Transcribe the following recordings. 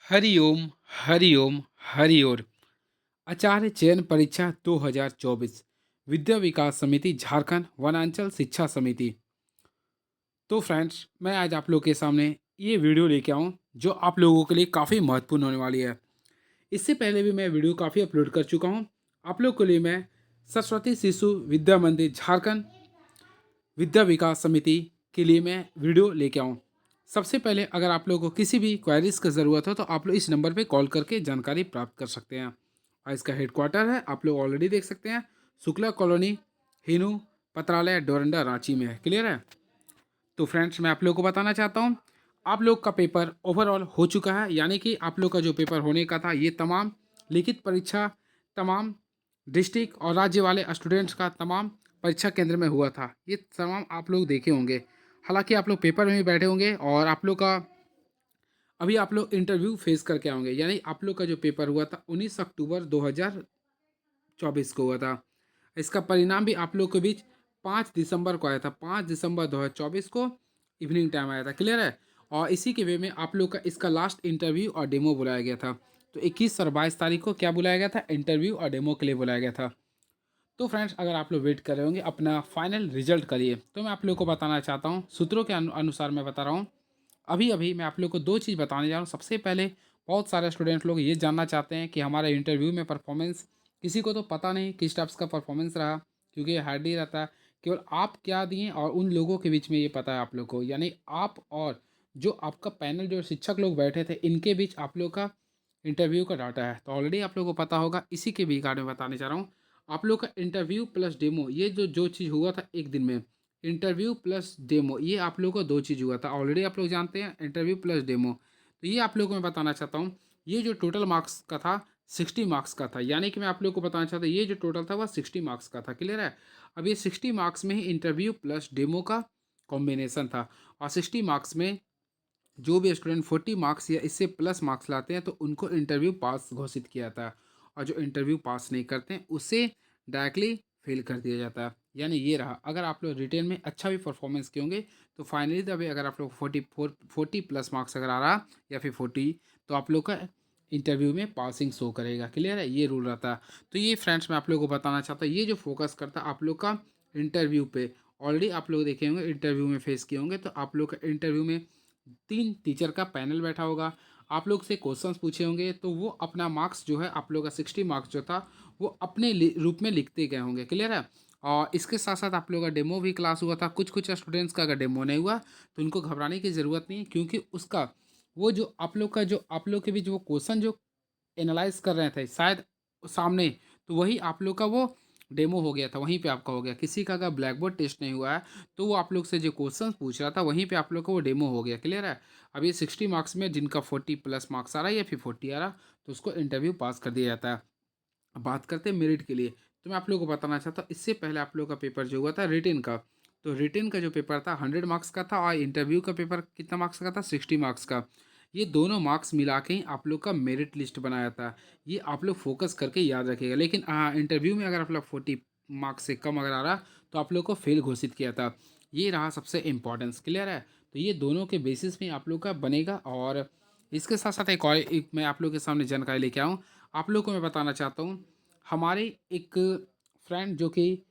हरि ओम, हरि ओम, हरि ओर। आचार्य चयन परीक्षा 2024 विद्या विकास समिति झारखंड वनांचल शिक्षा समिति। तो फ्रेंड्स, मैं आज आप लोग के सामने ये वीडियो लेके आऊँ जो आप लोगों के लिए काफ़ी महत्वपूर्ण होने वाली है। इससे पहले भी मैं वीडियो काफ़ी अपलोड कर चुका हूँ। आप लोग के लिए मैं सरस्वती शिशु विद्या मंदिर झारखंड विद्या विकास समिति के लिए मैं वीडियो लेके आऊँ। सबसे पहले अगर आप लोगों को किसी भी क्वेरीज की ज़रूरत हो तो आप लोग इस नंबर पे कॉल करके जानकारी प्राप्त कर सकते हैं। और इसका हेडक्वार्टर है, आप लोग ऑलरेडी देख सकते हैं, शुक्ला कॉलोनी, हिनू पत्रालय, डोरंडा, रांची में है। क्लियर है? तो फ्रेंड्स, मैं आप लोग को बताना चाहता हूँ, आप लोग का पेपर ओवरऑल हो चुका है। यानी कि आप लोग का जो पेपर होने का था, ये तमाम लिखित परीक्षा तमाम डिस्ट्रिक्ट और राज्य वाले स्टूडेंट्स का तमाम परीक्षा केंद्र में हुआ था। ये तमाम आप लोग देखे होंगे। हालांकि आप लोग पेपर में भी बैठे होंगे और आप लोग का अभी आप लोग इंटरव्यू फेस करके आओगे। यानी आप लोग का जो पेपर हुआ था 19 अक्टूबर 2024 को हुआ था। इसका परिणाम भी आप लोग के बीच 5 दिसंबर को आया था। 5 दिसंबर 2024 को इवनिंग टाइम आया था। क्लियर है? और इसी के वे में आप लोग का इसका लास्ट इंटरव्यू और डेमो बुलाया गया था। तो 21 और 22 तारीख को क्या बुलाया गया था? इंटरव्यू और डेमो के लिए बुलाया गया था। तो फ्रेंड्स, अगर आप लोग वेट कर रहे होंगे अपना फाइनल रिजल्ट के लिए, तो मैं आप लोग को बताना चाहता हूँ, सूत्रों के अनुसार मैं बता रहा हूँ। अभी अभी मैं आप लोग को दो चीज़ बताने जा रहा हूँ। सबसे पहले, बहुत सारे स्टूडेंट लोग ये जानना चाहते हैं कि हमारे इंटरव्यू में परफॉर्मेंस, किसी को तो पता नहीं किस टाइप्स का परफॉर्मेंस रहा, क्योंकि हार्ड ही रहता है। केवल आप क्या दिए और उन लोगों के बीच में ये पता है आप लोग को। यानी आप और जो आपका पैनल, जो शिक्षक लोग बैठे थे, इनके बीच आप लोग का इंटरव्यू का डाटा है। तो ऑलरेडी आप लोग को पता होगा। इसी के भी बारे में बताने जा रहा हूँ। आप लोग का इंटरव्यू प्लस डेमो, ये जो चीज़ हुआ था एक दिन में, इंटरव्यू प्लस डेमो, ये आप लोगों को दो चीज़ हुआ था। ऑलरेडी आप लोग जानते हैं इंटरव्यू प्लस डेमो। तो ये आप लोगों को मैं बताना चाहता हूँ, ये जो टोटल मार्क्स का था 60 मार्क्स का था। यानी कि मैं आप लोग को बताना चाहता हूँ, ये जो टोटल था वह 60 मार्क्स का था। क्लियर है? अब ये 60 मार्क्स में ही इंटरव्यू प्लस डेमो का कॉम्बिनेशन था। और 60 मार्क्स में जो भी स्टूडेंट 40 मार्क्स या इससे प्लस मार्क्स लाते हैं तो उनको इंटरव्यू पास घोषित किया जाता है। और जो इंटरव्यू पास नहीं करते हैं उसे डायरेक्टली फेल कर दिया जाता है। यानी ये रहा, अगर आप लोग रिटेन में अच्छा भी परफॉर्मेंस किए होंगे तो फाइनली तभी अगर आप लोग 40 प्लस मार्क्स अगर आ रहा या फिर 40, तो आप लोग का इंटरव्यू में पासिंग शो करेगा। क्लियर है? ये रूल रहता है। तो ये फ्रेंड्स, मैं आप लोगों को बताना चाहता हूँ, ये जो फोकस करता है आप लोग का इंटरव्यू पे। ऑलरेडी आप लोग देखे होंगे, इंटरव्यू में फेस किए होंगे, तो आप लोग का इंटरव्यू में 3 टीचर का पैनल बैठा होगा। आप लोग से क्वेश्चंस पूछे होंगे तो वो अपना मार्क्स जो है, आप लोग का 60 मार्क्स जो था वो अपने रूप में लिखते गए होंगे। क्लियर है? और इसके साथ साथ आप लोग का डेमो भी क्लास हुआ था। कुछ कुछ स्टूडेंट्स का अगर डेमो नहीं हुआ तो उनको घबराने की ज़रूरत नहीं है, क्योंकि उसका वो जो आप लोग के बीच वो क्वेश्चन जो एनालाइज कर रहे थे शायद सामने, तो वही आप लोग का वो डेमो हो गया था, वहीं पे आपका हो गया। किसी का अगर ब्लैक बोर्ड टेस्ट नहीं हुआ है तो वो आप लोग से जो क्वेश्चन पूछ रहा था वहीं पे आप लोग का वो डेमो हो गया। क्लियर है? अब ये 60 मार्क्स में जिनका 40 प्लस मार्क्स आ रहा है या फिर 40 आ रहा, तो उसको इंटरव्यू पास कर दिया जाता है। अब बात करते हैं मेरिट के लिए। तो मैं आप लोगों को बताना चाहता हूँ, इससे पहले आप लोग का पेपर जो हुआ था रिटेन का, तो रिटेन का जो पेपर था 100 मार्क्स का था और इंटरव्यू का पेपर कितना मार्क्स का था? 60 मार्क्स का। ये दोनों मार्क्स मिला के ही आप लोग का मेरिट लिस्ट बनाया था। ये आप लोग फोकस करके याद रखिएगा। लेकिन हाँ, इंटरव्यू में अगर आप लोग 40 मार्क्स से कम अगर आ रहा तो आप लोग को फेल घोषित किया था। ये रहा सबसे इम्पोर्टेंस। क्लियर है? तो ये दोनों के बेसिस में आप लोग का बनेगा। और इसके साथ साथ एक और मैं आप लोग के सामने जानकारी लेके आऊँ। आप लोग को मैं बताना चाहता हूँ, हमारे एक फ्रेंड जो कि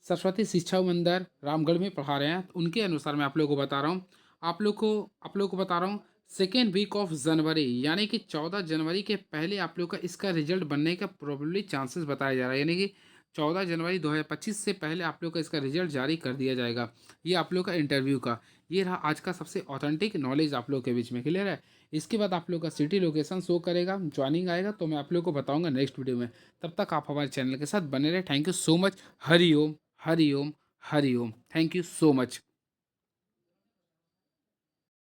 सरस्वती शिक्षा मंदिर रामगढ़ में पढ़ा रहे हैं, तो उनके अनुसार मैं आप लोगों को बता रहा हूँ, आप लोग को बता रहा हूँ, सेकेंड वीक ऑफ जनवरी यानी कि 14 जनवरी के पहले आप लोग का इसका रिजल्ट बनने का प्रोबेबली चांसेस बताया जा रहा है। यानी कि 14 जनवरी 2025 से पहले आप लोग का इसका रिजल्ट जारी कर दिया जाएगा। ये आप लोग का इंटरव्यू का, ये रहा आज का सबसे ऑथेंटिक नॉलेज आप लोग के बीच में। क्लियर है? इसके बाद आप लोग का सिटी लोकेशन शो करेगा, ज्वाइनिंग आएगा, तो मैं आप लोग को बताऊंगा नेक्स्ट वीडियो में। तब तक आप हमारे चैनल के साथ बने रहे। Thank you so much. Hari Om, Hari Om, Hari Om. Thank you so much.